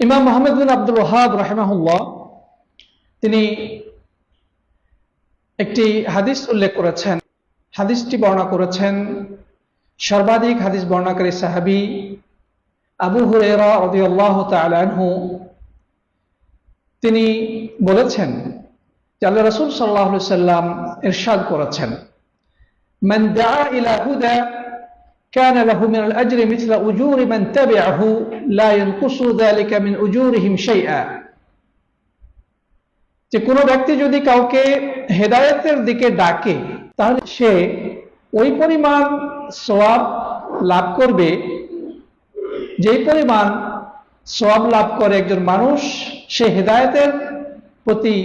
ইমাম মুহাম্মদ বিন আব্দুল ওয়াহাব রাহিমাহুল্লাহ তিনি একটি হাদিস উল্লেখ করেছেন। হাদিসটি বর্ণনা করেছেন সর্বাধিক হাদিস বর্ণনাকারী সাহাবী আবু হুরায়রা রাদিয়াল্লাহু তাআলা আনহু। তিনি বলেছেন যে আল্লাহ রাসূল সাল্লাল্লাহু আলাইহি ওয়াসাল্লাম ইরশাদ করেছেন, মান দাআ ইলা হুদা كان له من الأجر مثل أجور من تبعه لا ينقص ذلك من أجورهم شيئا। যে কোনো ব্যক্তি যদি কাউকে হেদায়েতের দিকে ডাকে তাহলে সে ওই পরিমাণ সওয়াব লাভ করবে যেই পরিমাণ সওয়াব লাভ করে একজন মানুষ সে হেদায়েতের প্রতি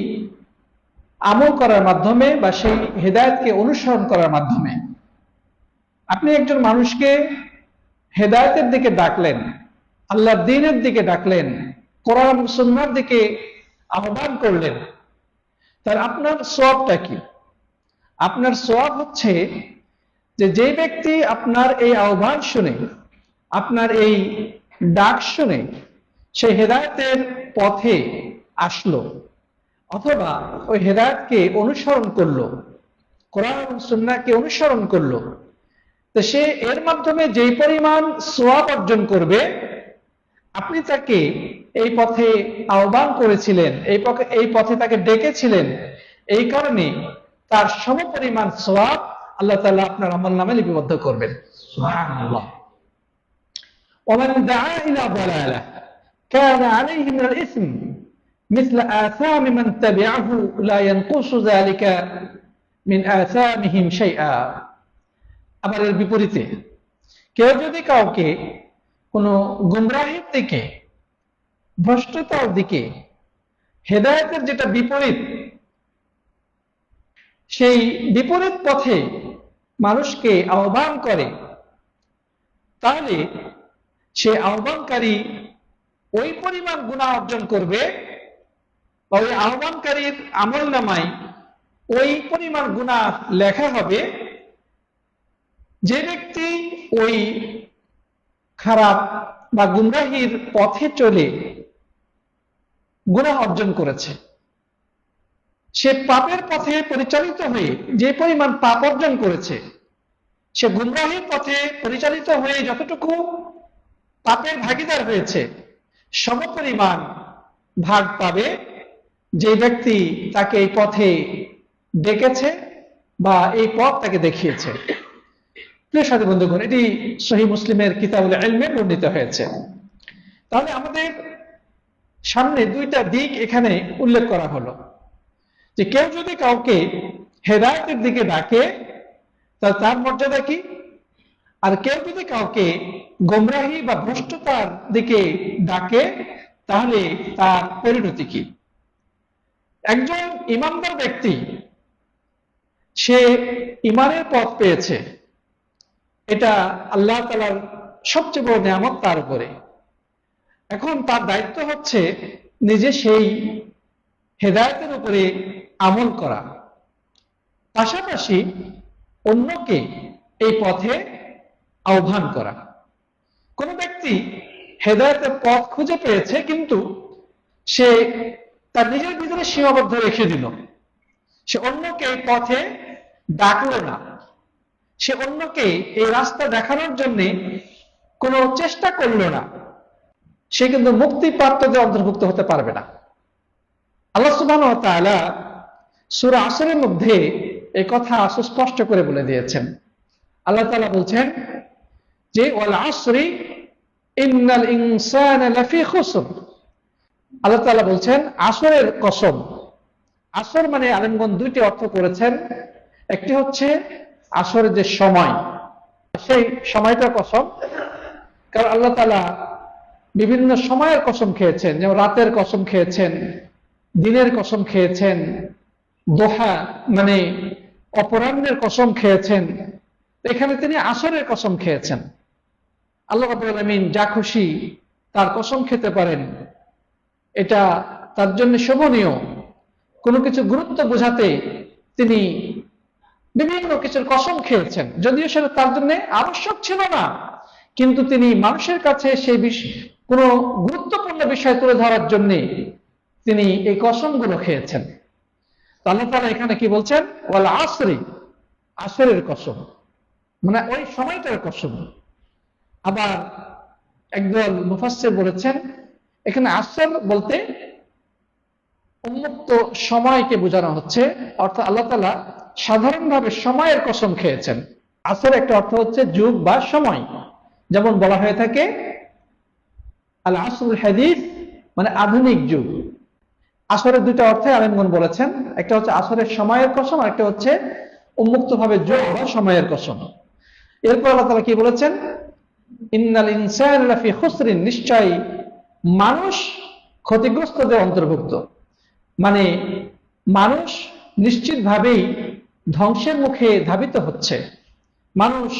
আমল করার মাধ্যমে বা সেই হেদায়েতকে অনুসরণ করার মাধ্যমে। আপনি একজন মানুষকে হেদায়েতের দিকে ডাকলেন, আল্লাহর দ্বীনের দিকে ডাকলেন, কোরআন সুন্নাহর দিকে আহ্বান করলেন, তাহলে আপনার সওয়াবটা কি? আপনার সওয়াব হচ্ছে যে ব্যক্তি আপনার এই আহ্বান শুনে, আপনার এই ডাক শুনে সে হেদায়েতের পথে আসলো অথবা ওই হেদায়েতকে অনুসরণ করলো, কোরআন সুন্নাহকে অনুসরণ করলো, তো সে এর মাধ্যমে যেই পরিমাণ সওয়াব অর্জন করবে, আপনি তাকে এই পথে আহ্বান করেছিলেন, এই পথে তাকে ডেকেছিলেন, এই কারণে তার সমপরিমাণ সওয়াব আল্লাহ তাআলা আপনার আমলনামায় লিপিবদ্ধ করবেন। সুবহানাল্লাহ। ওমান দাআ ইলা দালালাহ কানা আলাইহি মিনাল ইসম মিসলা আসামি মান তাবিআহু লা ইয়ানকুসু যালিকা মিন আসামিহিম শাইআ। আবার এর বিপরীতে কেউ যদি কাউকে কোনো গুমরাহির দিকে, ভ্রষ্টতার দিকে, হেদায়েতের যেটা বিপরীত, সেই বিপরীত পথে মানুষকে আহ্বান করে, তাহলে সে আহ্বানকারী ওই পরিমাণ গুনাহ অর্জন করবে বা ওই আহ্বানকারীর আমলনামায় ওই পরিমাণ গুনাহ লেখা হবে যে ব্যক্তি ওই খারাপ বা গুমরাহির পথে চলে গুনাহ অর্জন করেছে। সে পাপের পথে পরিচালিত হয়ে যে পরিমাণ পাপ অর্জন করেছে, সে গুমরাহির পথে পরিচালিত হয়ে যতটুকু পাপের ভাগীদার হয়েছে সমপরিমাণ ভাগ পাবে যে ব্যক্তি তাকে এই পথে ডেকেছে বা এই পথ তাকে দেখিয়েছে। প্রিয় সাথী বন্ধুগণ, এটি সহিহ মুসলিমের কিতাবুল ইলমে বর্ণিত হয়েছে। তাহলে আমাদের সামনে দুইটা দিক এখানে উল্লেখ করা হলো যে কেউ যদি কাউকে হেদায়েতের দিকে ডাকে তাহলে তার মর্যাদা কি, আর কেউ যদি কাউকে গোমরাহি বা ভ্রষ্টতার দিকে ডাকে তাহলে তার পরিণতি কি। একজন ঈমানদার ব্যক্তি সে ঈমানের পথ পেয়েছে, এটা আল্লাহ তাআলার সবচেয়ে বড় নিয়ামত তার উপরে। এখন তার দায়িত্ব হচ্ছে নিজে সেই হেদায়েতের উপরে আমল করা, পাশাপাশি অন্যকে এই পথে আহ্বান করা। কোন ব্যক্তি হেদায়েতের পথ খুঁজে পেয়েছে কিন্তু সে তার নিজের ভিতরে সীমাবদ্ধ রেখে দিল, সে অন্যকে এই পথে ডাকলো না, সে অন্যকে এই রাস্তা দেখানোর জন্য কোনো চেষ্টা করল না, সে কিন্তু মুক্তিপ্রাপ্তদের অন্তর্ভুক্ত হতে পারবে না। আল্লাহ সুবহানাহু ওয়া তাআলা সূরা আসরের মধ্যে এই কথা সুস্পষ্ট করে বলে দিয়েছেন। আল্লাহ তাআলা বলছেন যে ওয়াল আসরি ইন্নাল ইনসানা লাফি খুসর। আল্লাহ তাআলা বলছেন আসরের কসম। আসর মানে আলেমগণ দুইটি অর্থ করেছেন, একটি হচ্ছে আসরের যে সময়, সেই সময়টার কসম, কারণ আল্লাহ তাআলা বিভিন্ন সময়ের কসম খেয়েছেন, যেমন রাতের কসম খেয়েছেন, দিনের কসম খেয়েছেন, দোহা মানে অপরাহ্নের কসম খেয়েছেন, এখানে তিনি আসরের কসম খেয়েছেন। আল্লাহ রাব্বুল আলামিন যা খুশি তার কসম খেতে পারেন, এটা তার জন্য শোভনীয়। কোনো কিছু গুরুত্ব বোঝাতে তিনি বিভিন্ন কিছুর কসম খেয়েছেন, যদিও সেটা তার জন্য আবশ্যক ছিল না, কিন্তু তিনি মানুষের কাছে সেই কোনো গুরুত্বপূর্ণ গুরুত্বপূর্ণ বিষয় তুলে ধরার জন্য তিনি এই কসমগুলো খেয়েছেন। আল্লাহ তাআলা এখানে কি বলছেন? ওয়াল আসরি, আসরের কসম, মানে ওই সময়টার কসম। আবার একদল মুফাসসির বলেছেন এখানে আসর বলতে উন্মুক্ত সময়কে বোঝানো হচ্ছে, অর্থাৎ আল্লাহ তাআলা সাধারণভাবে সময়ের কসম খেয়েছেন। আসর একটা অর্থ হচ্ছে যুগ বা সময়, যেমন বলা হয়ে থাকে আল আসরুল হাদিস, মানে আধুনিক যুগ। আসরের দুইটা অর্থে আলেমগণ বলেছেন, একটা হচ্ছে আসরের সময়ের কসম, আর একটা হচ্ছে উন্মুক্তভাবে যুগ বা সময়ের কসম। এরপর আল্লাহ তাআলা কি বলেছেন? ইন্নাল ইনসানা লাফি খুসরিন, নিশ্চয়ই মানুষ ক্ষতিগ্রস্তদের অন্তর্ভুক্ত। মানে মানুষ নিশ্চিতভাবেই ধ্বংসের মুখে ধাবিত হচ্ছে, মানুষ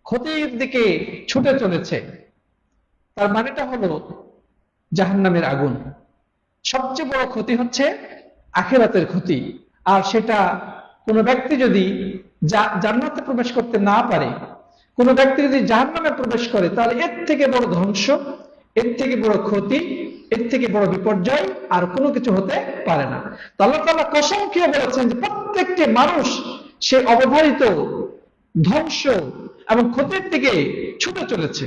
ক্ষতির দিকে ছুটে চলেছে। তার মানেটা হলো জাহান্নামের আগুন। সবচেয়ে বড় ক্ষতি হচ্ছে আখিরাতের ক্ষতি। আর সেটা কোনো ব্যক্তি যদি জান্নাতে প্রবেশ করতে না পারে, কোনো ব্যক্তি যদি জাহান্নামে প্রবেশ করে, তাহলে এর থেকে বড় ধ্বংস, এর থেকে বড় ক্ষতি, এর থেকে বড় বিপর্যয় আর কোনো কিছু হতে পারে না। তো আল্লাহ তাআলা কসম খেয়ে বলেছেন যে প্রত্যেকটি মানুষ সে অবধারিত ধ্বংস এবং ক্ষতির দিকে ছুটে চলেছে,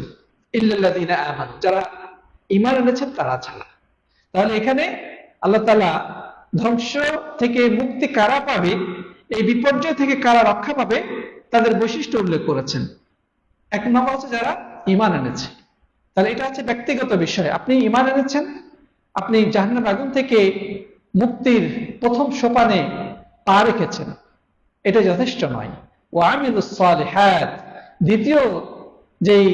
ইল্লাল্লাযীনা আমানু, যারা ঈমান এনেছেন তারা ছাড়া। তাহলে এখানে আল্লাহ তাআলা ধ্বংস থেকে মুক্তি কারা পাবে, এই বিপর্যয় থেকে কারা রক্ষা পাবে, তাদের বৈশিষ্ট্য উল্লেখ করেছেন। এক নম্বর হচ্ছে যারা ঈমান এনেছে। তাহলে এটা হচ্ছে ব্যক্তিগত বিষয়। আপনি ঈমান এনেছেন, আপনি জাহান্নামের আগুন থেকে মুক্তির প্রথম সোপানে পা রেখেছেন, এটা যথেষ্ট নয়। ওয়া আমিলুস সালিহাত, দ্বিতীয় যেই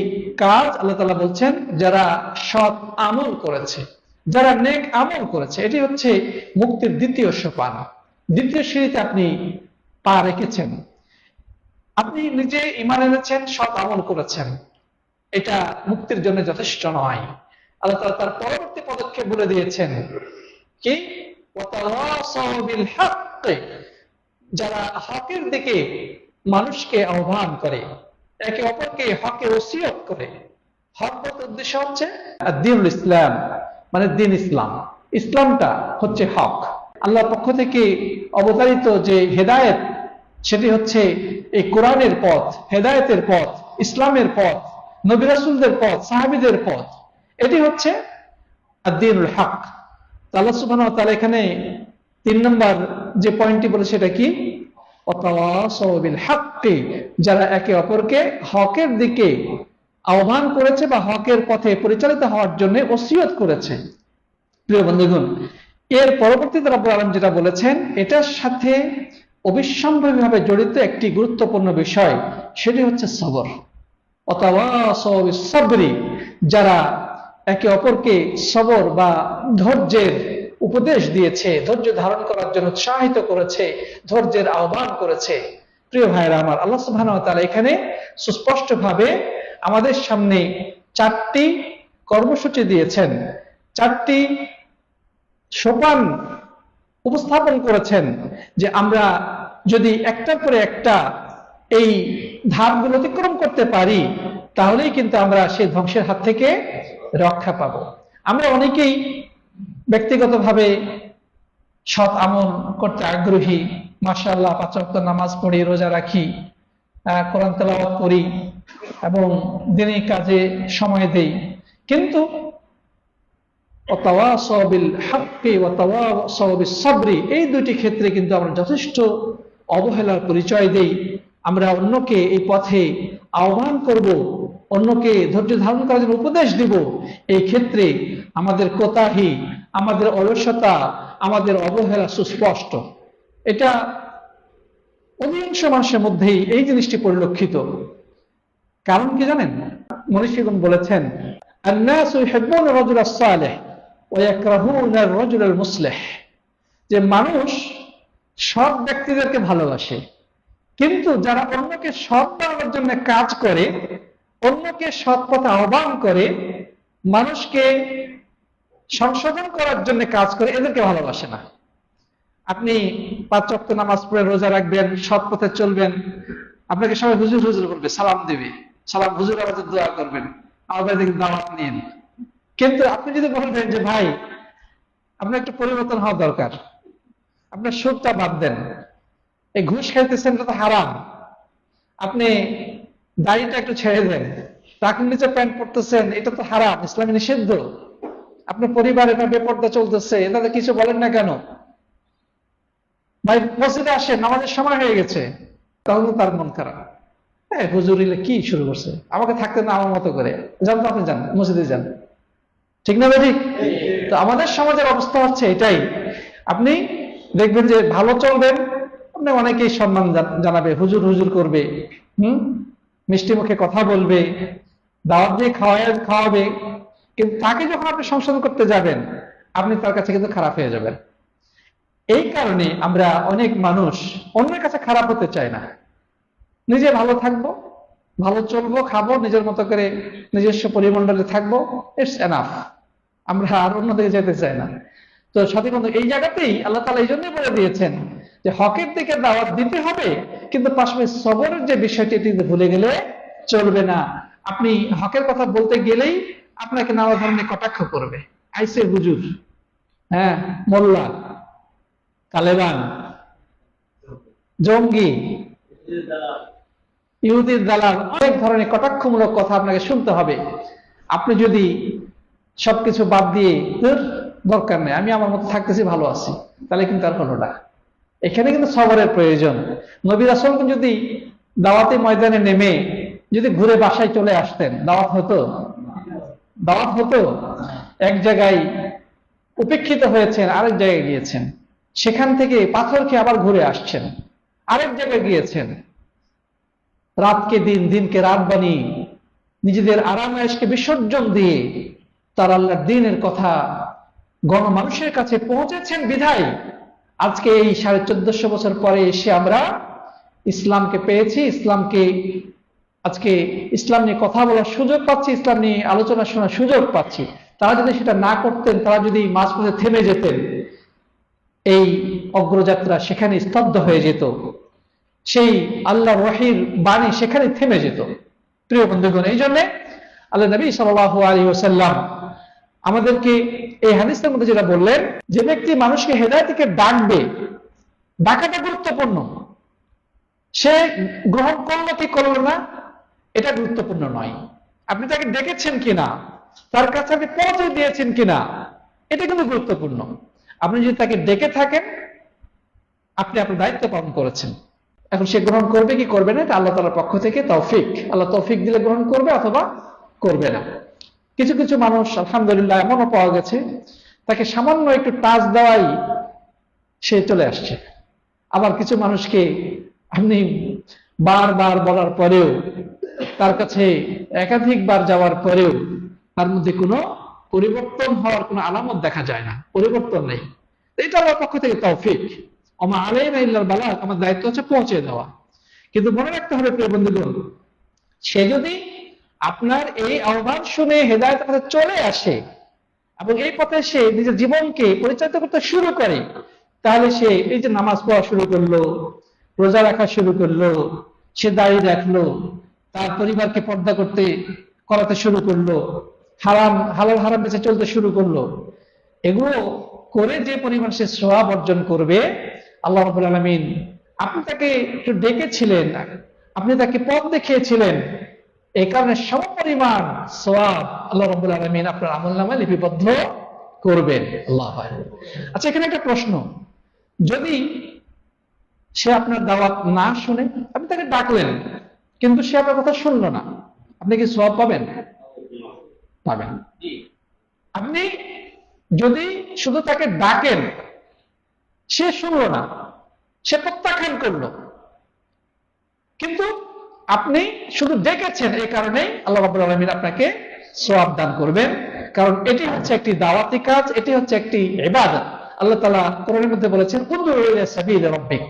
কাজ আল্লাহ তাআলা বলছেন, যারা সৎ আমল করেছে, যারা নেক আমল করেছে, এটি হচ্ছে মুক্তির দ্বিতীয় সোপান, দ্বিতীয় সিঁড়িতে আপনি পা রেখেছেন। আপনি নিজে ঈমান এনেছেন, সৎ আমল করেছেন, এটা মুক্তির জন্য যথেষ্ট নয়। আল্লাহ তাআলা তার পরবর্তী পদক্ষেপ বলে দিয়েছেন কি? ওয়াতাওয়াসাউ বিল হক, যারা হকের দিকে মানুষকে আহ্বান করে, একে অপরকে হকে ওসিয়ত করে। হক বলতে উদ্দেশ্য হচ্ছে দ্বীনুল ইসলাম, মানে দ্বীন ইসলাম। ইসলামটা হচ্ছে হক। আল্লাহর পক্ষ থেকে অবতারিত যে হেদায়েত, সেটি হচ্ছে এই কোরআনের পথ, হেদায়েতের পথ, ইসলামের পথ, নবী রাসূলদের পথ, সাহাবীদের পথ, এটি হচ্ছে আদ-দ্বীনুল হক। আল্লাহ সুবহানাহু ওয়া তাআলা এখানে 3 নম্বর যে পয়েন্টটি বলে সেটা কি? ওয়াতাওয়াসাউ বিল হাক্কি, যারা একে অপরকে হকের দিকে আহ্বান করেছে বা হকের পথে পরিচালিত হওয়ার জন্য ওসিয়ত করেছে। প্রিয় বন্ধুগণ, এর পরবর্তীতে রব্বুল আলামিন যেটা বলেছেন, এটার সাথে অবিসম্ভাবীভাবে জড়িত একটি গুরুত্বপূর্ণ বিষয়, সেটি হচ্ছে সবর। ওয়াতাওয়াসাউ বিস সাবরি, যারা একে অপরকে সবর বা ধৈর্যের উপদেশ দিয়েছে, ধৈর্য ধারণ করার জন্য উৎসাহিত করেছে, ধৈর্যের আহ্বান করেছে। প্রিয় ভাইরা আমার, আল্লাহ সুবহানাহু ওয়া তাআলা এখানে সুস্পষ্টভাবে আমাদের সামনে 4টি কর্মসূচি দিয়েছেন, 4টি সোপান উপস্থাপন করেছেন, যে আমরা যদি একটার পরে একটা এই ধাপগুলো অতিক্রম করতে পারি, তাহলেই কিন্তু আমরা সেই ধ্বংসের হাত থেকে রক্ষা পাবো। আমরা অনেকেই ব্যক্তিগতভাবে সৎ আমল করতে আগ্রহী, মাশাআল্লাহ 5 ওয়াক্ত নামাজ পড়ি, রোজা রাখি, কোরআন তেলাওয়াত করি এবং দিনের কাজে সময় দেই, কিন্তু ওয়াতাওয়াসাউ বিল হাক্কি ওয়াতাওয়াসাউ বিস সাবরি, এই দুটি ক্ষেত্রে কিন্তু আমরা যথেষ্ট অবহেলার পরিচয় দেই। আমরা অন্যকে এই পথে আহ্বান করব, অন্যকে ধৈর্য ধারণ করার জন্য উপদেশ দিব, এই ক্ষেত্রে আমাদের কোতাহি, আমাদের অলসতা, আমাদের অবহেলা সুস্পষ্ট। এটা অধিকাংশ মানুষের মধ্যেই এই জিনিসটি পরিলক্ষিত। কারণ কি জানেন? মনীষীগণ বলেছেন, আন-নাসু ইউহিব্বুনা আর-রাজুলা সালিহ ওয়া ইয়াকরাহুনা আর-রাজুলা আল-মুসলিহ, যে মানুষ সৎ ব্যক্তিদেরকে ভালোবাসে, কিন্তু যারা অন্যকে সৎ বানানোর জন্য কাজ করে, অন্যকে সৎ পথে আহ্বান করে, মানুষকে সংশোধন করার জন্য কাজ করে, এদেরকে ভালোবাসে না। আপনি 5 ওয়াক্ত নামাজ পড়ে রোজা রাখবেন, সৎ পথে চলবেন, আপনাকে সবাই হুজুর হুজুর বলবে, সালাম দিবে, সালাম হুজুর, আমাদের দোয়া করবেন, আমাদের দাওয়াত নিন, কিন্তু আপনি যদি বলবেন যে ভাই আপনার একটু পরিবর্তন হওয়া দরকার, আপনার সুদটা বাদ দেন, এই ঘুষ খাইতেছেন এটা তো হারাম, আপনি দাড়িটা একটু ছেড়ে দেন, টাকুর নিচে প্যান্ট পরতেছেন এটা তো হারাম, ইসলামে নিষিদ্ধ, আপনার পরিবার এটা বেপর্দা চলতেছে, এটাতে কিছু বলেন না কেন, ভাই মসজিদে আসেন, নামাজের সময় হয়ে গেছে, তখন তার মন খারাপ। হ্যাঁ হুজুর কি শুরু করছে, আমাকে থাকতে না আমার মতো করে, যান তো আপনি যান মসজিদে যান, ঠিক না ভাই? তো আমাদের সমাজের অবস্থা হচ্ছে এটাই। আপনি দেখবেন যে ভালো চলবেন, আপনি অনেকেই সম্মান জানাবে, হুজুর হুজুর করবে, মিষ্টি মুখে কথা বলবে, দাওয়াত দিয়ে খাওয়াবে, কিন্তু তাকে যখন আপনি সংশোধন করতে যাবেন, আপনি তার কাছে কিন্তু খারাপ হয়ে যাবেন। এই কারণে আমরা অনেক মানুষ অন্যের কাছে খারাপ হতে চাই না, নিজে ভালো থাকবো, ভালো চলবো, খাবো, নিজের মতো করে নিজস্ব পরিমণ্ডলে থাকবো, ইটস এনাফ, আমরা আর অন্যদিকে যেতে চাই না। তো সাথী বন্ধু, এই জায়গাতেই আল্লাহ তাআলা এই জন্যই বলে দিয়েছেন যে হকের দিকে দাওয়াত দিতে হবে, কিন্তু পাশাপাশি সবরের যে বিষয়টি এটি ভুলে গেলে চলবে না। আপনি হকের কথা বলতে গেলেই আপনাকে নানা ধরনের কটাক্ষ করবে, আইসে হুজুর, হ্যাঁ মোল্লা, তালেবান, জঙ্গি, ইহুদির দালাল, অনেক ধরনের কটাক্ষমূলক কথা আপনাকে শুনতে হবে। আপনি যদি সবকিছু বাদ দিয়ে দরকার নেই, আমি আমার মতো থাকতেছি, ভালো আছি, তাহলে কিন্তু আর হলো না। এখানে কিন্তু সবরের প্রয়োজন। নবী রাসূল যদি দাওয়াতি ময়দানে নেমে যদি ঘুরে বাসায় চলে আসতেন, দাওয়াত হতো? দাওয়াত হতো? এক জায়গায় উপেক্ষিত হয়েছেন, আরেক জায়গায় গিয়েছেন, সেখান থেকে পাথর খেয়ে আবার ঘুরে আসছেন, আরেক জায়গায় গিয়েছেন, রাতকে দিন, দিনকে রাত বানিয়ে নিজেদের আরাম-আয়েশকে বিসর্জন দিয়ে তার আল্লাহর দ্বীনের কথা গণমানুষের কাছে পৌঁছেছেন বিধায় আজকে এই 1450 বছর পরে এসে আমরা ইসলামকে পেয়েছি, আজকে ইসলাম নিয়ে কথা বলার সুযোগ পাচ্ছি, ইসলাম নিয়ে আলোচনা শোনার সুযোগ পাচ্ছি। তারা যদি সেটা না করতেন, তারা যদি মাঝপথে থেমে যেতেন, এই অগ্রযাত্রা সেখানে স্তব্ধ হয়ে যেত, সেই আল্লাহ ওয়াহির বাণী সেখানে থেমে যেত। প্রিয় বন্ধুগণ, এই জন্য আল্লাহ নবী সাল্লাল্লাহু আলাইহি ওয়াসাল্লাম আমাদেরকে এই হাদিসের মধ্যে যেটা বললেন, যে ব্যক্তি মানুষকে হেদায়েত থেকে ডাকবে, ডাকাটা গুরুত্বপূর্ণ, সে গ্রহণ করলো কি করলো না এটা গুরুত্বপূর্ণ নয়, আপনি তাকে ডেকেছেন কিনা, তার কাছে আপনি পৌঁছে দিয়েছেন কিনা, এটা কিন্তু গুরুত্বপূর্ণ। আপনি যদি তাকে ডেকে থাকেন, আপনি আপনার দায়িত্ব পালন করেছেন। এখন সে গ্রহণ করবে কি করবে না, এটা আল্লাহ তাআলার পক্ষ থেকে তৌফিক, আল্লাহ তৌফিক দিলে গ্রহণ করবে অথবা করবে না। কিছু কিছু মানুষ আলহামদুলিল্লাহ এমনও পাওয়া গেছে, তাকে সামান্য একটু টাচ দেওয়াই সে চলে আসছে। আবার কিছু মানুষকে আপনি বারবার বলার পরেও, তার কাছে একাধিকবার যাওয়ার পরেও তার মধ্যে কোনো পরিবর্তন হওয়ার কোনো আলামত দেখা যায় না, পরিবর্তন নেই। এটা আল্লাহর পক্ষ থেকে তৌফিক। ওমা আলাইনা ইল্লাল বালাগ, আমার দায়িত্ব হচ্ছে পৌঁছে দেওয়া। কিন্তু মনে রাখতে হবে প্রিয় বন্ধুগণ, সে যদি আপনার এই আহ্বান শুনে হেদায়েতের পথে চলে আসে এবং এই পথে সে নিজের জীবনকে পরিচালিত করতে শুরু করে, তাহলে সে এই যে নামাজ পড়া শুরু করলো, রোজা রাখা শুরু করলো, সে দাঁড়িয়ে রাখলো, তার পরিবারকে পর্দা করাতে শুরু করলো, হালাল হারাম বেঁচে চলতে শুরু করলো, এগুলো করে যে পরিমাণ সে সওয়াব অর্জন করবে, আল্লাহ রাব্বুল আলামিন, আপনি তাকে একটু ডেকেছিলেন, আপনি তাকে পথ দেখিয়েছিলেন, এই কারণে সমপরিমাণ সওয়াব আল্লাহ রাব্বুল আলামিন আপনার আমলনামায় লিপিবদ্ধ করবেন। আল্লাহ। আচ্ছা, এখানে একটা প্রশ্ন, যদি সে আপনার দাওয়াত না শুনে, আপনি তাকে ডাকলেন কিন্তু সে আপনার কথা শুনলো না, আপনি কি সওয়াব পাবেন? পাবেন। আপনি যদি শুধু তাকে ডাকেন, সে শুনলো না, সে প্রত্যাখ্যান করলো, কিন্তু আপনি শুধু ডেকেছেন, এই কারণে আল্লাহ রাব্বুল আলামিন আপনাকে সওয়াব দান করবেন, কারণ এটি হচ্ছে একটি দাওয়াতি কাজ, এটি হচ্ছে একটি ইবাদত। আল্লাহ তাআলা কোরআনের মধ্যে বলেছেন, উদউ ইলা সাবিলি রাব্বিক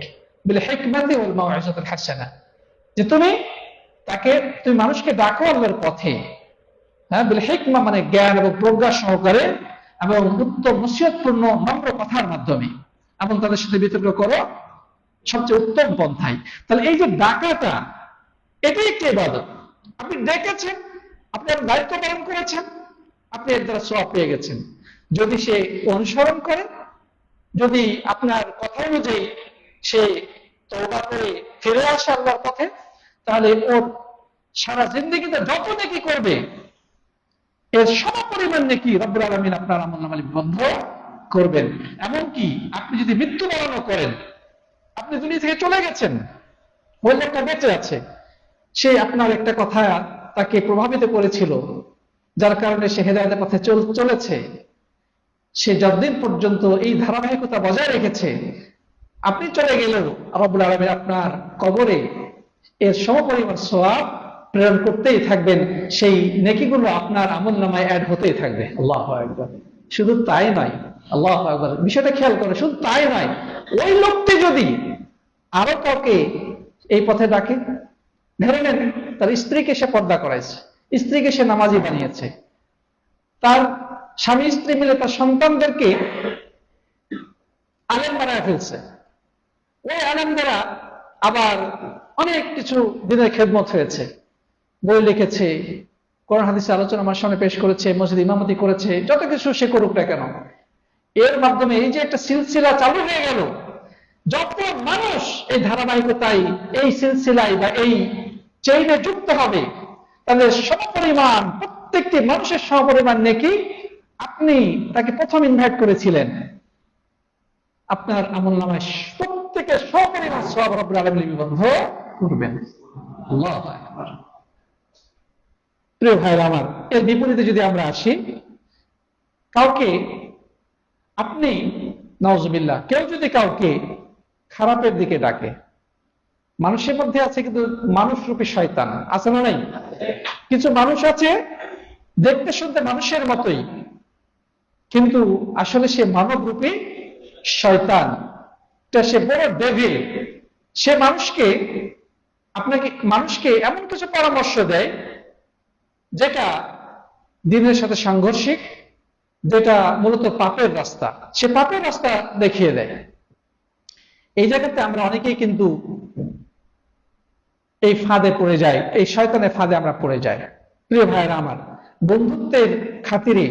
বিল হিকমাতি ওয়াল মাউইজাতিল হাসানাহ, যে তুমি মানুষকে ডাকো আল্লাহর পথে, হ্যাঁ, বিল হিকমা মানে জ্ঞান এবং প্রজ্ঞা সহকারে, এবং উত্তম নসিহতপূর্ণ নম্র কথার মাধ্যমে, এবং তাদের সাথে বিতর্ক করো সবচেয়ে উত্তম পন্থায়। তাহলে এই যে ডাকাটা, এটাই একটি ইবাদত। আপনি ডেকেছেন, আপনি দায়িত্ব পালন করেছেন, আপনি এর দ্বারা সওয়াব পেয়ে গেছেন। যদি সে অনুসরণ করে, যদি আপনার কথা অনুযায়ী সে তওবা করে ফিরে আসে আল্লাহর পথে, তাহলে ওর সারা জিন্দেগিতে যত নেকি করবে এর সমপরিমাণ নেকি রব্বুল আলামিন আপনার আমলনামায় লিপিবদ্ধ করবেন। এমনকি আপনি যদি মৃত্যুবরণ করেন, আপনি দুনিয়া থেকে চলে গেছেন, ওই লোকটা বেঁচে আছে, সে আপনার একটা কথা তাকে প্রভাবিত করেছিল, যার কারণে সে হেদায়েতের পথে চলেছে, সে যতদিন পর্যন্ত এই ধারাবাহিকতা বজায় রেখেছে, আপনি চলে গেলেও রব্বুল আলামিন আপনার কবরে এর সমপরিমাণ সওয়াব প্রেরণ করতেই থাকবেন, সেই নেকিগুলো আপনার আমলনামায় অ্যাড হতেই থাকবে। আল্লাহু আকবার। শুধু তাই নয়, আল্লাহু আকবার, বিষয়টা খেয়াল করে, শুধু তাই নয়, ওই লোকটি যদি আরো কাউকে এই পথে ডাকে, ধরে নেন তার স্ত্রীকে সে পর্দা করাইছে, স্ত্রীকে সে নামাজি বানিয়েছে, তার স্বামী স্ত্রী মিলে তার সন্তানদেরকে আলেম বানায় ফেলছে, ওই আলেম দ্বারা আবার অনেক কিছু দিনের খেদমত হয়েছে, বই লিখেছে, কোরআন হাদিসে আলোচনা আমার সামনে পেশ করেছে, মসজিদ ইমামতি করেছে, যত কিছু সে করুক না কেন, এর মাধ্যমে এই যে একটা সিলসিলা চালু হয়ে গেল, যত মানুষ এই ধারাবাহিকতায় এই সিলসিলায় বা এই চেইনে যুক্ত হবে, তাদের সমপরিমাণ, প্রত্যেকটি মানুষের সমপরিমাণ নেকি আপনি তাকে প্রথম ইনভাইট করেছিলেন, আপনার আমলনামায় প্রত্যেকের সমপরিমাণ সওয়াব রব্বুল আলামিন লিপিবদ্ধ করবেন। আল্লাহু আকবার। প্রিয় ভাইরা আমার, এর বিপরীতে যদি আমরা আসি, কাউকে আপনি নাউজুবিল্লাহ, কেউ যদি কাউকে খারাপের দিকে ডাকে, মানুষের মধ্যে আছে কিন্তু মানুষরূপী শয়তান, আছে না নাই? কিছু মানুষ আছে দেখতে শুনতে মানুষের মতোই, কিন্তু আসলে সে মানবরূপী শয়তান, সে বড় ডেভিল। সে মানুষকে এমন কিছু পরামর্শ দেয় যেটা দিনের সাথে সাংঘর্ষিক, যেটা মূলত পাপের রাস্তা, সে পাপের রাস্তা দেখিয়ে দেয়। এই জায়গাতে আমরা অনেকেই কিন্তু এই ফাঁদে পড়ে যাই, এই শয়তানের ফাঁদে আমরা পড়ে যাই। প্রিয় ভাইয়েরা আমার, বন্ধুত্বের খাতিরে,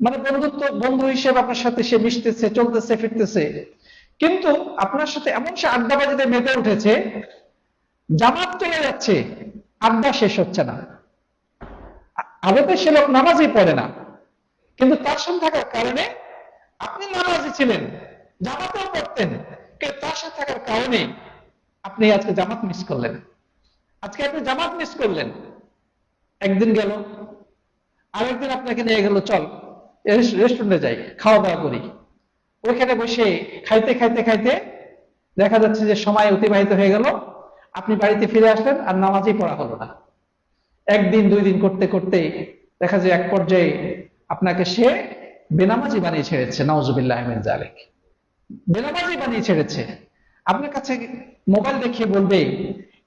মানে বন্ধু হিসেবে আপনার সাথে সে মিশতেছে, চলতেছে, ফিরতেছে, কিন্তু আপনার সাথে এমন সে আড্ডাবাজিতে মেতে উঠেছে, জামাত চলে যাচ্ছে, আড্ডা শেষ হচ্ছে না। আদতে সে লোক নামাজই পড়ে না, কিন্তু তার সঙ্গে থাকার কারণে আপনি নামাজি ছিলেন, জামাতেও পড়তেন, কিন্তু তার সাথে থাকার কারণে আপনি আজকে জামাত মিস করলেন। আজকে আপনি জামাত মিস করলেন, একদিন গেল, আরেকদিন আপনাকে নিয়ে গেল, চল রেস্টুরেন্টে যাই, খাওয়া দাওয়া করি। ওইখানে বসে খাইতে খাইতে খাইতে দেখা যাচ্ছে যে সময় অতিবাহিত হয়ে গেল, আপনি বাড়িতে ফিরে আসলেন আর নামাজই পড়া হলো না। একদিন দুই দিন করতে করতে দেখা যায় এক পর্যায়ে আপনাকে সে বেনামাজি বানিয়ে ছেড়েছে, নাউজুবিল্লাহ মিন যালিক। বেনামাজি বানিয়ে ছেড়েছে। আপনার কাছে মোবাইল দেখিয়ে বলবে,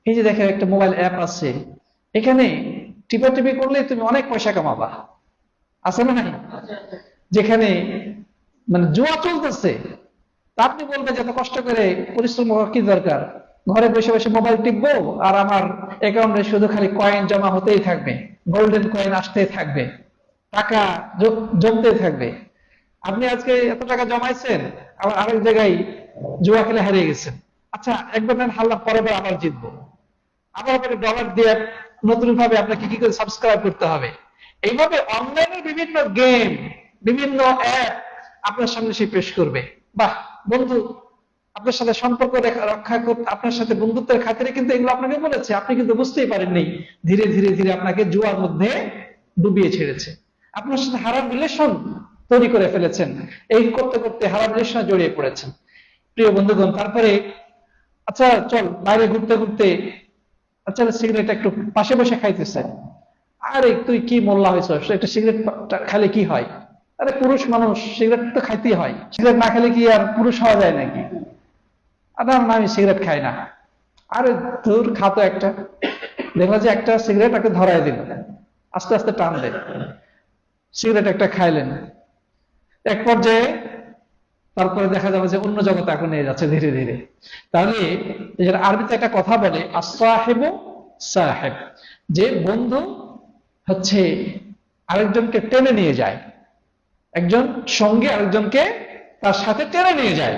এই যে দেখো একটা মোবাইল অ্যাপ আছে, এখানে টিপাটিপি করলে তুমি অনেক পয়সা কামাবা, আছে না নাই? যেখানে মানে জুয়া চলতেছে, তা আপনি বলবেন যে এত কষ্ট করে পরিশ্রম করা কি দরকার, ঘরে বসে বসে মোবাইল টিপবো আর আমার অ্যাকাউন্টে শুধু খালি কয়েন জমা হতেই থাকবে, গোল্ডেন কয়েন আসতেই থাকবে, টাকা জমতেই থাকবে। আপনি আজকে এত টাকা জমাইছেন, আবার আরেক জায়গায় জুয়া খেলে হারিয়ে গেছেন। আচ্ছা, একবার নেন, হাল্লা পরে আবার জিতবো, আবার পরে ডলার দিয়ে নতুন ভাবে আপনাকে কি করে সাবস্ক্রাইব করতে হবে। এইভাবে অনলাইনের বিভিন্ন গেম, বিভিন্ন অ্যাপ আপনার সামনে সে পেশ করবে। বাহ বন্ধু, আপনার সাথে সম্পর্ক রক্ষা করতে, আপনার সাথে বন্ধুত্বের খাতিরে কিন্তু এগুলো আপনাকে বলেছে, আপনি কিন্তু বুঝতেই পারেননি। ধীরে ধীরে ধীরে আপনাকে জুয়ার মধ্যে ডুবিয়ে ছেড়েছে, আপনার সাথে হারাম রিলেশন তৈরি করে ফেলেছেন, এই করতে করতে হারাম রিলেশনে জড়িয়ে পড়েছেন। প্রিয় বন্ধুগণ, তারপরে আচ্ছা চল বাইরে ঘুরতে ঘুরতে, আচ্ছা সিগারেট একটু পাশে বসে খাইতেছে, আরে তুই কি মোল্লা হয়েছ, একটা সিগারেট খালি কি হয়? আরে পুরুষ মানুষ, সিগারেট তো খাইতেই হয়, সিগারেট না খেলে কি আর পুরুষ হওয়া যায় নাকি? না, আমি সিগারেট খাই না। আরে তোর খাতো একটা, দেখলো যে একটা সিগারেট তাকে ধরাই দিল, আস্তে আস্তে টান দেয়, সিগারেট একটা খাইলেন, এক পর্যায়ে তারপরে দেখা যাবে যে অন্য জগতে এখন নিয়ে যাচ্ছে ধীরে ধীরে। তাহলে আরবিতে একটা কথা বলে, আস-সাহিবু সাহেব, যে বন্ধু হচ্ছে আরেকজনকে টেনে নিয়ে যায়, একজন সঙ্গে আরেকজনকে তার সাথে টেনে নিয়ে যায়।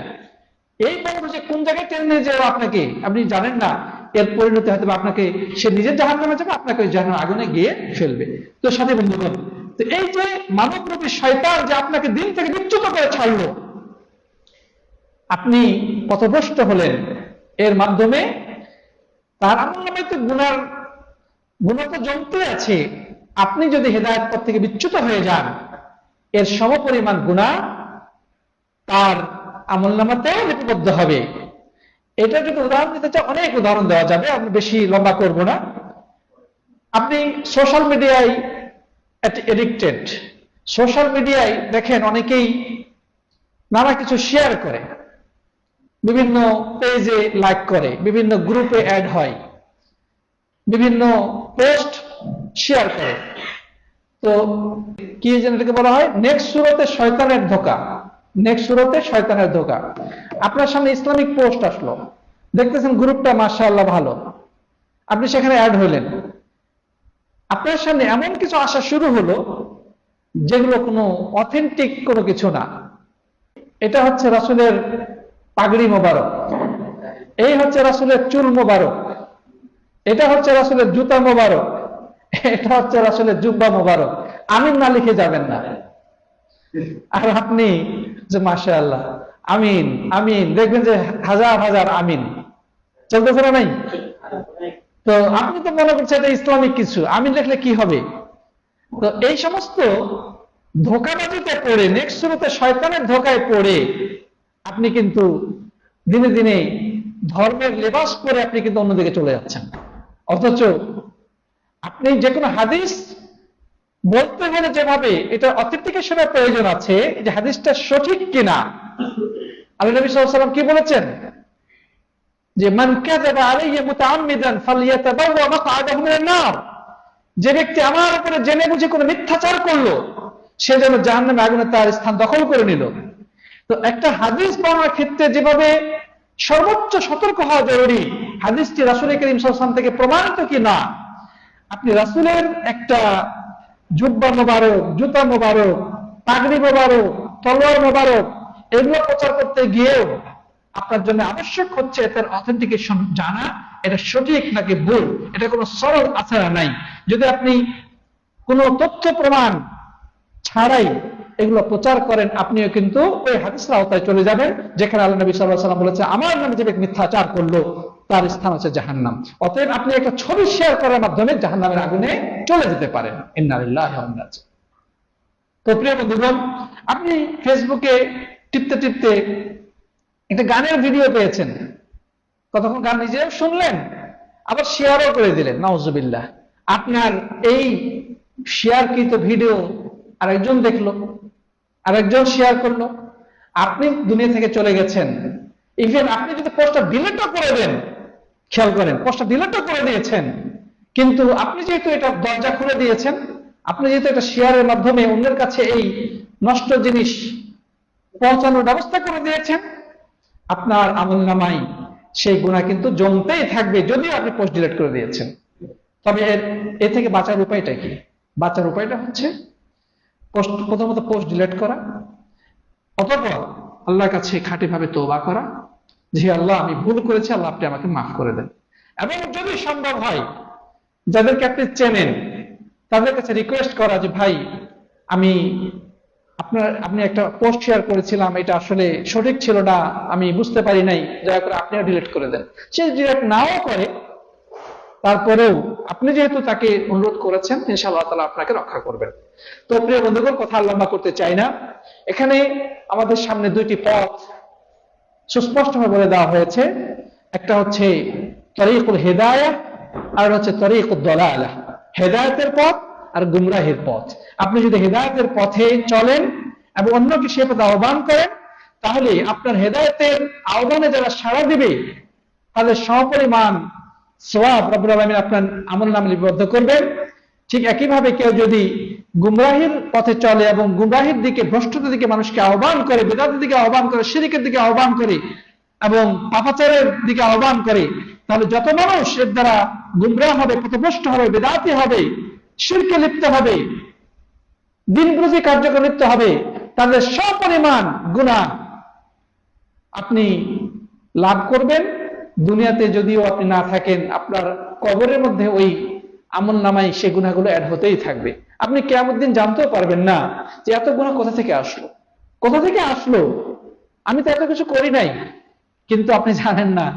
এই বলবো যে কোন জায়গায় টেনে নিয়ে যাবে আপনাকে আপনি জানেন না, এর পরিণতি হয়তো আপনাকে, সে নিজের জাহান্নামে যাবে, আপনাকে ওই জাহান্নামের আগুনে গিয়ে ফেলবে। তো সাথে বন্ধুগণ, তো এই যে মানবরূপী শয়তান যে আপনাকে দিন থেকে বিচ্যুত করে ছাড়লো, আপনি পথভ্রষ্ট হলেন, এর মাধ্যমে তার আমলনামায় তো গুনাহ তো জমতে আছে। আপনি যদি হেদায়েত পথ থেকে বিচ্যুত হয়ে যান, এর সমপরিমাণ গুনাহ তার আমলনামাতে লিপিবদ্ধ হবে। এটা যদি উদাহরণ দিতে চাই, অনেক উদাহরণ দেওয়া যাবে, আমি বেশি লম্বা করব না। আপনি সোশ্যাল মিডিয়ায় এডিক্টেড, সোশ্যাল মিডিয়ায় দেখেন অনেকেই নানা কিছু শেয়ার করে, বিভিন্ন পেজে লাইক করে, বিভিন্ন গ্রুপে অ্যাড হয়, বিভিন্ন পোস্ট শেয়ার করে। তো কি যেন এটাকে বলা হয়, নেক্সট সুরতে শয়তানের ধোঁকা, নেক্সট সুরতে শয়তানের ধোঁকা। আপনার সামনে ইসলামিক পোস্ট আসলো, দেখতেছেন গ্রুপটা মাশাআল্লাহ ভালো, আপনি সেখানে অ্যাড হইলেন, আপনার সামনে এমন কিছু আসা শুরু হলো যেগুলো কোনো অথেন্টিক কোনো কিছু না। এটা হচ্ছে রাসূলের পাগড়ি মোবারক, এই হচ্ছে রাসূলের চুল মোবারক, এটা হচ্ছে রাসূলের জুতা মোবারক, এটা হচ্ছে রাসূলের জুব্বা মোবারক। আমিন না লিখে যাবেন না। আর আপনি যে মাশাআল্লাহ আমিন আমিন, দেখবেন যে হাজার হাজার আমিন চলতেছে না নাই? তো আপনি তো মনে করছেন এটা ইসলামিক কিছু, আমিন লিখলে কি হবে? তো এই সমস্ত ধোঁকাবাজিতে পড়ে, নেক্সট সুরতে শয়তানের ধোঁকায় পড়ে আপনি কিন্তু দিনে দিনে ধর্মের লেবাস পরে আপনি কিন্তু অন্যদিকে চলে যাচ্ছেন। অথচ আপনি যে কোনো হাদিস বলতে গেলে যেভাবে এটা অথেন্টিকেশনের প্রয়োজন আছে, যে হাদিসটা সঠিক কিনা। আল্লাহ নবী সাল্লাল্লাহু আলাইহি ওয়াসাল্লাম কি বলেছেন? যে মান কাযাবা আলাইয়া মুতাআম্মিদান ফালইয়াতাবাওয়া মাকআদাহু মিনান নার, যে ব্যক্তি আমার উপরে জেনে বুঝে কোনো মিথ্যাচার করলো, সে যেন জাহান্নামে আগুনে তার স্থান দখল করে নিল। তো একটা হাদিস বর্ণনার ক্ষেত্রে যেভাবে সর্বোচ্চ সতর্ক হওয়া জরুরি, হাদিসটি রাসূল করিম সাল্লাল্লাহু আলাইহি ওয়াসাল্লাম থেকে প্রমাণিত কিনা। আপনি রাসূলের একটা জুব্বা মোবারক, জুতা মোবারক, পাগড়ি মোবারক, তলোয়ার মোবারক এগুলো প্রচার করতে গিয়েও আপনার জন্য আবশ্যক হচ্ছে এটার অথেন্টিকেশন জানা, এটা সঠিক নাকি ভুল, এটা কোনো সরল আচার নাই। যদি আপনি কোনো তথ্য প্রমাণ ছাড়াই এগুলো প্রচার করেন, আপনিও কিন্তু ওই হাদিসের আওতায় চলে যাবেন, যেখানে আল্লাহ নবী সাল্লাল্লাহু আলাইহি ওয়াসাল্লাম বলেছে আমার নামে যে ব্যক্তি মিথ্যাচার করলো তার স্থান হচ্ছে জাহান্নাম। অতএব আপনি একটা ছবি শেয়ার করার মাধ্যমে জাহান্নামের আগুনে চলে যেতে পারেন। ইন্না লিল্লাহি ওয়া ইন্না ইলাইহি রাজিউন। তো প্রিয় বন্ধুগণ, আপনি ফেসবুকে টিপতে টিপতে একটা গানের ভিডিও পেয়েছেন, কতক্ষণ গান নিজেও শুনলেন, আবার শেয়ারও করে দিলেন, নাউজুবিল্লাহ। আপনার এই শেয়ারকৃত ভিডিও আরেকজন দেখলো, আরেকজন শেয়ার করলো, আপনি দুনিয়া থেকে চলে গেছেন। ইভেন আপনি যদি পোস্টটা ডিলিটও করে দেন, খেয়াল করেন পোস্টটা ডিলিটও করে দিয়েছেন, কিন্তু আপনি যেহেতু এটা দরজা খুলে দিয়েছেন, আপনি যেহেতু এটা শেয়ারের মাধ্যমে অন্যের কাছে এই নষ্ট জিনিস পৌঁছানোর ব্যবস্থা করে দিয়েছেন, আপনার আমলনামায় সেই গুনাহ কিন্তু জমতেই থাকবে, যদিও আপনি পোস্ট ডিলিট করে দিয়েছেন। তবে এ থেকে বাঁচার উপায়টা কি? বাঁচার উপায়টা হচ্ছে প্রথমত পোস্ট ডিলিট করা, অতঃপর আল্লাহর কাছে খাঁটিভাবে তওবা করা, যে আল্লাহ আমি ভুল করেছি, আল্লাহ আপনি আমাকে মাফ করে দেন। এবং যদি সম্ভব হয় যাদেরকে আপনি চেনেন তাদের কাছে রিকোয়েস্ট করা যে ভাই আপনি একটা পোস্ট শেয়ার করেছিলাম, এটা আসলে সঠিক ছিল না, আমি বুঝতে পারি নাই, দয়া করে আপনিও ডিলিট করে দেন। সে ডিলিট নাও করে, তারপরেও আপনি যেহেতু তাকে অনুরোধ করেছেন, ইনশাআল্লাহ তাআলা আপনাকে রক্ষা করবেন। তো প্রিয় বন্ধুগণ, কথা লম্বা করতে চাই না, এখানে আমাদের সামনে দুইটি পথ সুস্পষ্টভাবে বলে দেওয়া হয়েছে। একটা হচ্ছে তরিকুল হিদায়াহ, আর হচ্ছে তরিকুদ দালালাহ, হেদায়েতের পথ আর গুমরাহির পথ। আপনি যদি হেদায়েতের পথে চলেন এবং অন্যকে সে পথে আহ্বান করেন, তাহলে আপনার হেদায়েতের আহ্বানে যারা সাড়া দিবে তাদের সমপরিমাণ সওয়াব রব্বুল আলামিন আপনার আমলনামায় লিপিবদ্ধ করবেন। ঠিক একইভাবে কেউ যদি গুমরাহির পথে চলে এবং গুমরাহির দিকে, ভ্রষ্টতার দিকে মানুষকে আহ্বান করে, বিদআতের দিকে আহ্বান করে, শিরকের দিকে আহ্বান করে এবং পাপাচারের দিকে আহ্বান করে, তাহলে যত মানুষ এর দ্বারা গুমরাহ হবে, পথভ্রষ্ট হবে, বিদআতি হবে, শিরকে লিপ্ত হবে, দিন বিরোধী কার্যক্রম লিপ্ত হবে, তাদের সপরিমাণ গুনাহ আপনি লাভ করবেন। দুনিয়াতে যদিও আপনি না থাকেন, আপনার কবরের মধ্যে ওই আমল নামায় সে গুনাহগুলো অ্যাড হতেই থাকবে। আপনি কিয়ামতের দিন জানতেও পারবেন না যে এত গুনাহ কোথা থেকে আসলো, কোথা থেকে আসলো, আমি তো এত কিছু করি নাই। কিন্তু আপনি জানেন না,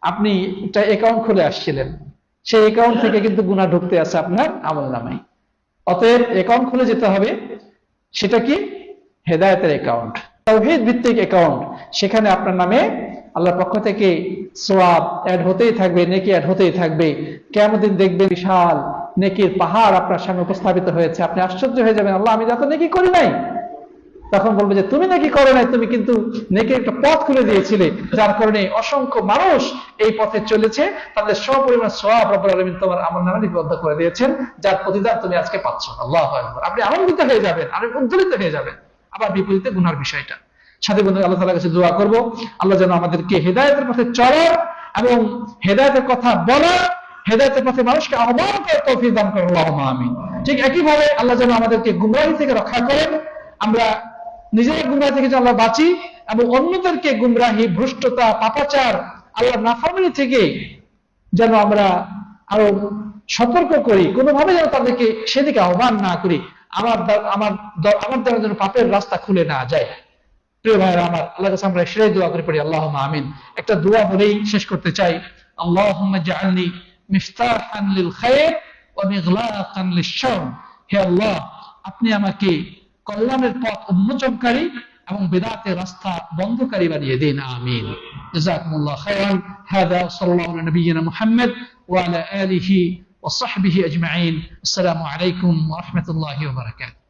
আপনি একটা অ্যাকাউন্ট খুলে আসছিলেন, সেই অ্যাকাউন্ট থেকে কিন্তু গুনাহ ঢুকতে আছে আপনার আমল নামায়। অতএব অ্যাকাউন্ট খুলে যেতে হবে, সেটা কি? হেদায়েতের অ্যাকাউন্ট, তাওহীদ ভিত্তিক অ্যাকাউন্ট। সেখানে আপনার নামে আল্লাহর পক্ষ থেকে সওয়াব অ্যাড হতেই থাকবে, নেকি অ্যাড হতেই থাকবে। কিয়ামতের দিন দেখবেন বিশাল নেকির পাহাড় আপনার সামনে উপস্থাপিত হয়েছে, আপনি আশ্চর্য হয়ে যাবেন, আল্লাহ আমি যত নেকি করি নাই। তখন বলবে যে তুমি নাকি করো নাই, তুমি কিন্তু নেকির একটা পথ খুলে দিয়েছিলে, যার কারণে অসংখ্য মানুষ এই পথে চলেছে, তাদের সপরিমাণ সওয়াব রব্বুল আলামিন তোমার আমলনামায় লিপিবদ্ধ করে দিয়েছেন, যার প্রতিদান তুমি আজকে পাচ্ছ। আল্লাহু আকবার। আপনি আনন্দিত হয়ে যাবেন, আপনি উজ্জ্বলিত হয়ে যাবেন। আবার বিপরীতে গুনার বিষয়টা, সাথে বন্ধু আল্লাহ তাআলার কাছে দোয়া করব, আল্লাহ যেন আমাদেরকে হেদায়েতের পথে চলার এবং হেদায়েতের কথা বলার, হেদায়েতের পথে মানুষকে আহ্বান করার তৌফিক দান করেন। আল্লাহুম্মা আমিন। ঠিক একইভাবে আল্লাহ যেন আমাদেরকে গুমরাহি থেকে রক্ষা করেন, আমরা নিজেরা গুমরাহি থেকে যেন আমরা বাঁচি এবং অন্যদেরকে গুমরাহি, ভ্রষ্টতা, পাপাচার, আল্লাহর নাফরমানি থেকে যেন আমরা আরো সতর্ক করি, কোনোভাবে যেন তাদেরকে সেদিকে আহ্বান না করি, আমার দ্বারা যেন পাপের রাস্তা খুলে না যায়। প্রিয় ভাইরা আমার, আল্লাহর কাছে আমরা সেটাই দোয়া করে পড়ি, আল্লাহুম্মা আমিন। একটা দোয়া বলেই শেষ করতে চাই, আল্লাহুম্মা জাআলনি মিফতাহান লিল খায়র ওয়া মিগলাকান লিশ-শার। হে আল্লাহ, আপনি আমাকে কল্যাণের পথ উন্মোচনকারী এবং বিদআতের রাস্তা বন্ধকারী বানিয়ে দিন। আমিন। জাযাকুমুল্লাহু খায়রান। হাযা সাল্লাল্লাহু আলা নবিয়িনা মুহাম্মদ ওয়া আলা আলিহি ওয়া সাহবিহি আজমাইন। আসসালামু আলাইকুম ওয়া রাহমাতুল্লাহি ওয়া বারাকাতুহু।